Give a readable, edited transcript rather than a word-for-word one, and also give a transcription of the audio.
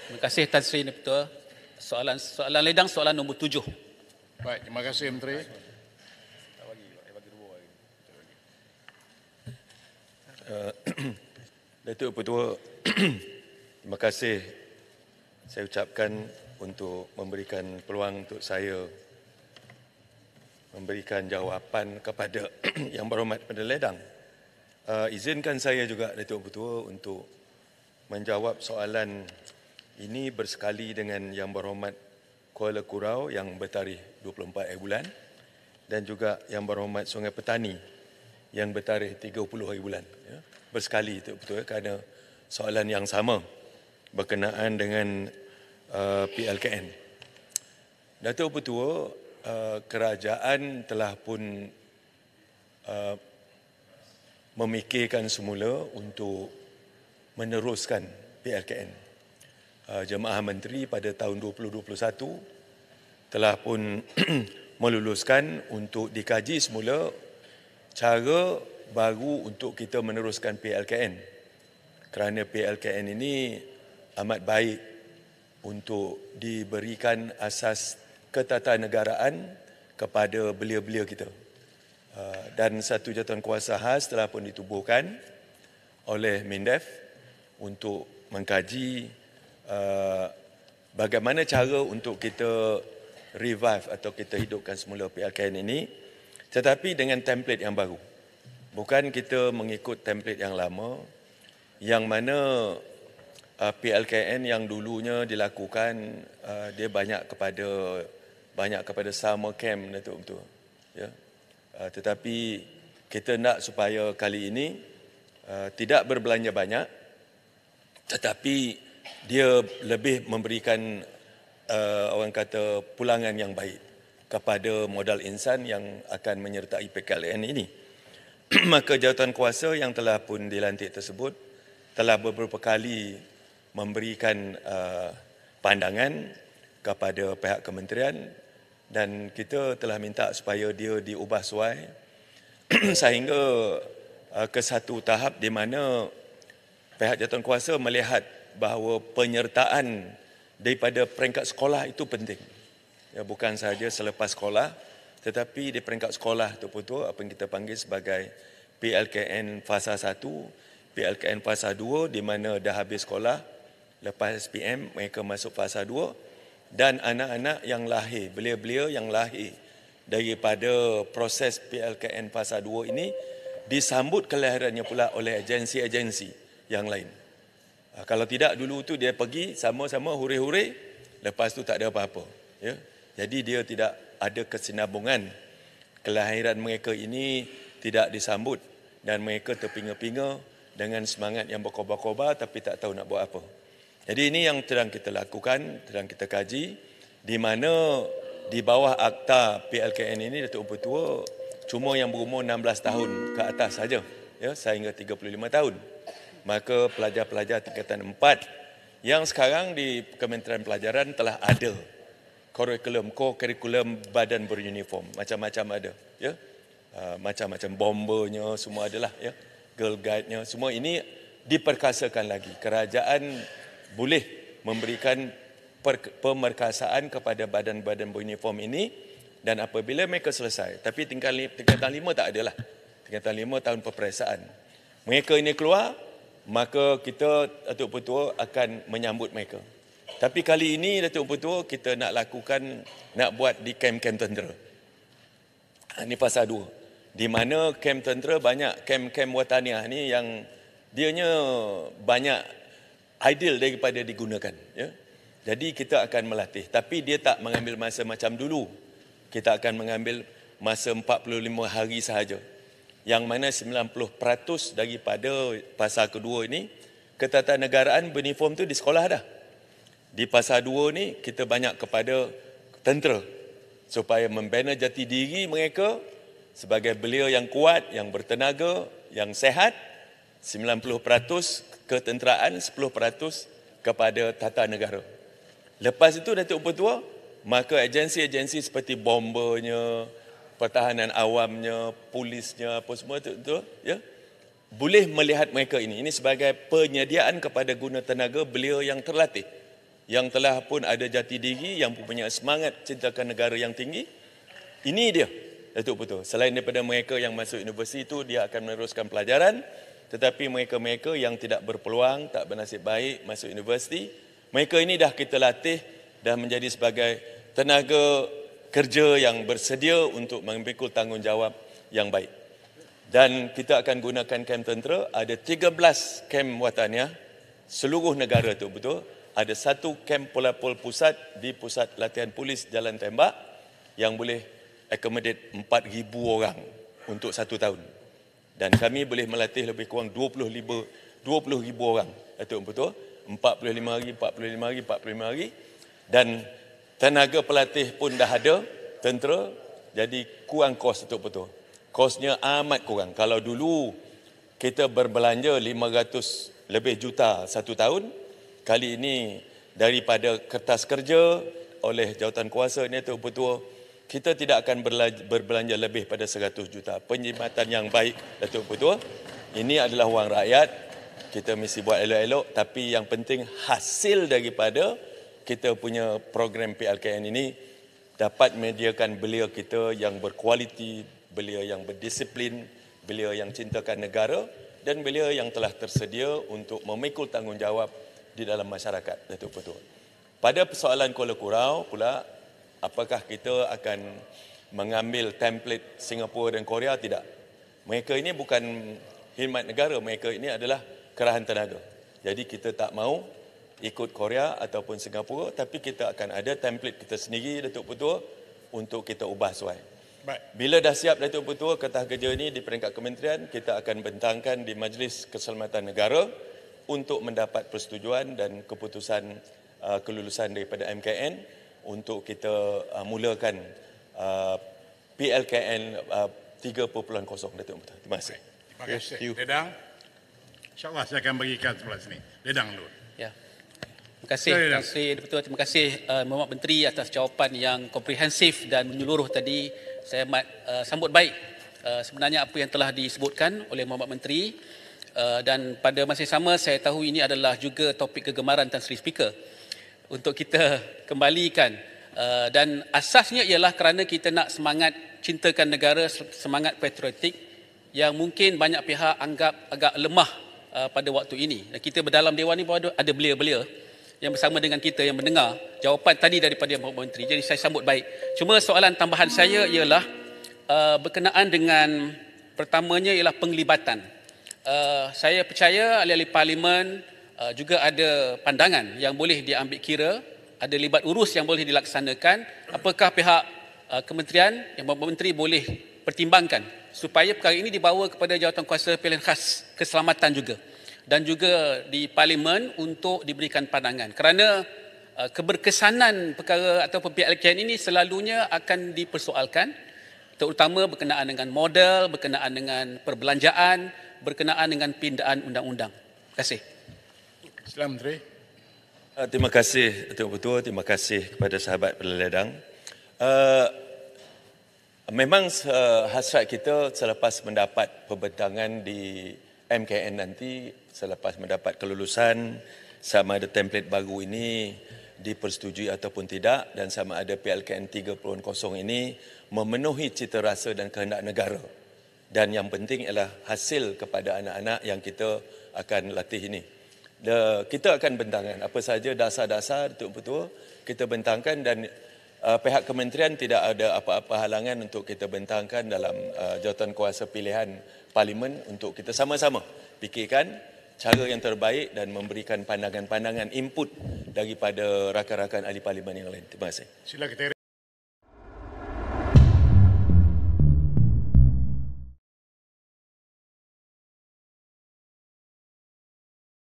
Terima kasih Tan Sri Ketua. Soalan ledang soalan nombor 7. Baik, terima kasih Menteri. Datuk Ketua, terima kasih saya ucapkan untuk memberikan peluang untuk saya memberikan jawapan kepada Yang Berhormat Perdana Ledang. Izinkan saya juga Datuk Ketua untuk menjawab soalan ini bersekali dengan Yang Berhormat Kuala Kurau yang bertarikh 24 bulan dan juga Yang Berhormat Sungai Petani yang bertarikh 30 bulan. Ya. Bersekali itu betul kerana soalan yang sama berkenaan dengan PLKN. Datuk Ketua, kerajaan telah pun memikirkan semula untuk meneruskan PLKN. Jemaah Menteri pada tahun 2021 telah pun meluluskan untuk dikaji semula cara baru untuk kita meneruskan PLKN. Kerana PLKN ini amat baik untuk diberikan asas ketatanegaraan kepada belia-belia kita. Dan satu jawatankuasa khas telah pun ditubuhkan oleh MINDEF untuk mengkaji bagaimana cara untuk kita revive atau kita hidupkan semula PLKN ini, tetapi dengan template yang baru. Bukan kita mengikut template yang lama, yang mana PLKN yang dulunya dilakukan dia banyak kepada summer camp, Datuk betul. Ya. Tetapi kita nak supaya kali ini tidak berbelanja banyak, tetapi dia lebih memberikan orang kata pulangan yang baik kepada modal insan yang akan menyertai PLKN ini. Maka jawatankuasa yang telah pun dilantik tersebut telah beberapa kali memberikan pandangan kepada pihak kementerian dan kita telah minta supaya dia diubah suai sehingga ke satu tahap di mana pihak jawatankuasa melihat bahawa penyertaan daripada peringkat sekolah itu penting. Ya, bukan sahaja selepas sekolah, tetapi di peringkat sekolah itu betul apa yang kita panggil sebagai PLKN fasa 1, PLKN fasa 2 di mana dah habis sekolah, lepas SPM mereka masuk fasa 2 dan anak-anak yang lahir, belia-belia yang lahir daripada proses PLKN fasa 2 ini disambut kelahirannya pula oleh agensi-agensi yang lain. Kalau tidak dulu tu dia pergi sama-sama huri-huri, lepas tu tak ada apa-apa. Ya? Jadi dia tidak ada kesinambungan. Kelahiran mereka ini tidak disambut dan mereka terpinga-pinga dengan semangat yang berkobar-kobar tapi tak tahu nak buat apa. Jadi ini yang sedang kita lakukan, sedang kita kaji, di mana di bawah akta PLKN ini Datuk Ketua cuma yang berumur 16 tahun ke atas saja, ya, sehingga 35 tahun. Maka pelajar-pelajar tingkatan 4 yang sekarang di Kementerian Pelajaran telah ada kurikulum badan beruniform, macam-macam ada, ya. Macam-macam bombernya semua adalah, ya. Girl Guide-nya semua ini diperkasakan lagi. Kerajaan boleh memberikan pemerkasaan kepada badan-badan beruniform ini dan apabila mereka selesai, tapi tingkatan 5 tak adalah. Tingkatan 5 tahun peperiksaan. Mereka ini keluar, maka kita Datuk Ketua akan menyambut mereka. Tapi kali ini Datuk Ketua kita nak buat di kem-kem tentera. Ini fasa 2. Di mana kem tentera banyak kem-kem wataniah ni yang dianya banyak ideal daripada digunakan, ya. Jadi kita akan melatih, tapi dia tak mengambil masa macam dulu. Kita akan mengambil masa 45 hari sahaja. Yang mana 90% daripada fasa kedua ini ketatanegaraan beruniform tu di sekolah dah. Di fasa 2 ni kita banyak kepada tentera supaya membina jati diri mereka sebagai belia yang kuat, yang bertenaga, yang sehat. 90% ketenteraan, 10% kepada tata negara. Lepas itu Datuk Ketua, maka agensi-agensi seperti bombernya, pertahanan awamnya, polisnya, apa semua itu, ya, boleh melihat mereka ini sebagai penyediaan kepada guna tenaga belia yang terlatih yang telah pun ada jati diri, yang punya semangat cintakan negara yang tinggi. Ini dia, Datuk Betul. Selain daripada mereka yang masuk universiti itu, dia akan meneruskan pelajaran. Tetapi mereka-mereka yang tidak berpeluang, tak bernasib baik masuk universiti, mereka ini dah kita latih, dah menjadi sebagai tenaga kerja yang bersedia untuk memikul tanggungjawab yang baik. Dan kita akan gunakan kem tentera, ada 13 kem wataniah, seluruh negara tu betul. Ada satu kem Polapol pusat di pusat latihan polis Jalan Tembak yang boleh accommodate 4,000 orang untuk 1 tahun. Dan kami boleh melatih lebih kurang 20,000 orang. Datuk betul? 45 hari, 45 hari, 45 hari. Dan tenaga pelatih pun dah ada, tentera, jadi kurang kos Datuk betul. Kosnya amat kurang. Kalau dulu kita berbelanja 500 lebih juta 1 tahun, kali ini daripada kertas kerja oleh jawatan kuasa ini Datuk betul, kita tidak akan berbelanja lebih pada 100 juta. Penjimatan yang baik, Datuk Betul. Ini adalah wang rakyat. Kita mesti buat elok-elok. Tapi yang penting hasil daripada kita punya program PLKN ini dapat menyediakan belia kita yang berkualiti, belia yang berdisiplin, belia yang cintakan negara dan belia yang telah tersedia untuk memikul tanggungjawab di dalam masyarakat, Datuk Betul. Pada persoalan Kuala Kurau pula, apakah kita akan mengambil template Singapura dan Korea? Tidak. Mereka ini bukan khidmat negara, mereka ini adalah kerahan tenaga. Jadi kita tak mau ikut Korea ataupun Singapura, tapi kita akan ada template kita sendiri, Datuk Betul, untuk kita ubah sesuai. Bila dah siap, Datuk Betul, kertas kerja ini di peringkat kementerian, kita akan bentangkan di Majlis Keselamatan Negara untuk mendapat persetujuan dan keputusan kelulusan daripada MKN untuk kita mulakan PLKN 3.0, Datuk Betul. Terima kasih. Terima kasih. Dedang. InsyaAllah saya akan bagikan sebelah sini. Dedang dulu. Ya. Terima kasih. Terima kasih, Betul. Terima kasih Mohd Menteri atas jawapan yang komprehensif dan menyeluruh tadi. Saya amat sambut baik sebenarnya apa yang telah disebutkan oleh Mohd Menteri. Dan pada masa yang sama, saya tahu ini adalah juga topik kegemaran Tan Sri Speaker untuk kita kembalikan, dan asasnya ialah kerana kita nak semangat cintakan negara, semangat patriotik yang mungkin banyak pihak anggap agak lemah pada waktu ini. Dan kita berdalam Dewan ini baru ada belia-belia yang bersama dengan kita yang mendengar jawapan tadi daripada Mohd Menteri. Jadi saya sambut baik. Cuma soalan tambahan saya ialah berkenaan dengan pertamanya ialah penglibatan. Saya percaya ahli-ahli parlimen juga ada pandangan yang boleh diambil kira, ada libat urus yang boleh dilaksanakan. Apakah pihak kementerian yang Menteri boleh pertimbangkan supaya perkara ini dibawa kepada Jawatankuasa Pilihan Khas Keselamatan juga, dan juga di parlimen untuk diberikan pandangan, kerana keberkesanan perkara atau PLKN ini selalunya akan dipersoalkan, terutama berkenaan dengan modal, berkenaan dengan perbelanjaan, berkenaan dengan pindaan undang-undang. Terima kasih. Sila Menteri. Terima kasih, Datuk Betul. Terima kasih kepada sahabat Peledang. Memang hasrat kita selepas mendapat pembentangan di MKN nanti, selepas mendapat kelulusan, sama ada template baru ini dipersetujui ataupun tidak, dan sama ada PLKN 3.0 ini memenuhi cita rasa dan kehendak negara. Dan yang penting ialah hasil kepada anak-anak yang kita akan latih ini. Kita akan bentangkan apa saja dasar-dasar betul-betul kita bentangkan, dan pihak kementerian tidak ada apa-apa halangan untuk kita bentangkan dalam Jawatankuasa Pilihan Parlimen untuk kita sama-sama fikirkan cara yang terbaik dan memberikan pandangan-pandangan input daripada rakan-rakan ahli parlimen yang lain. Terima kasih. Sila Ketua.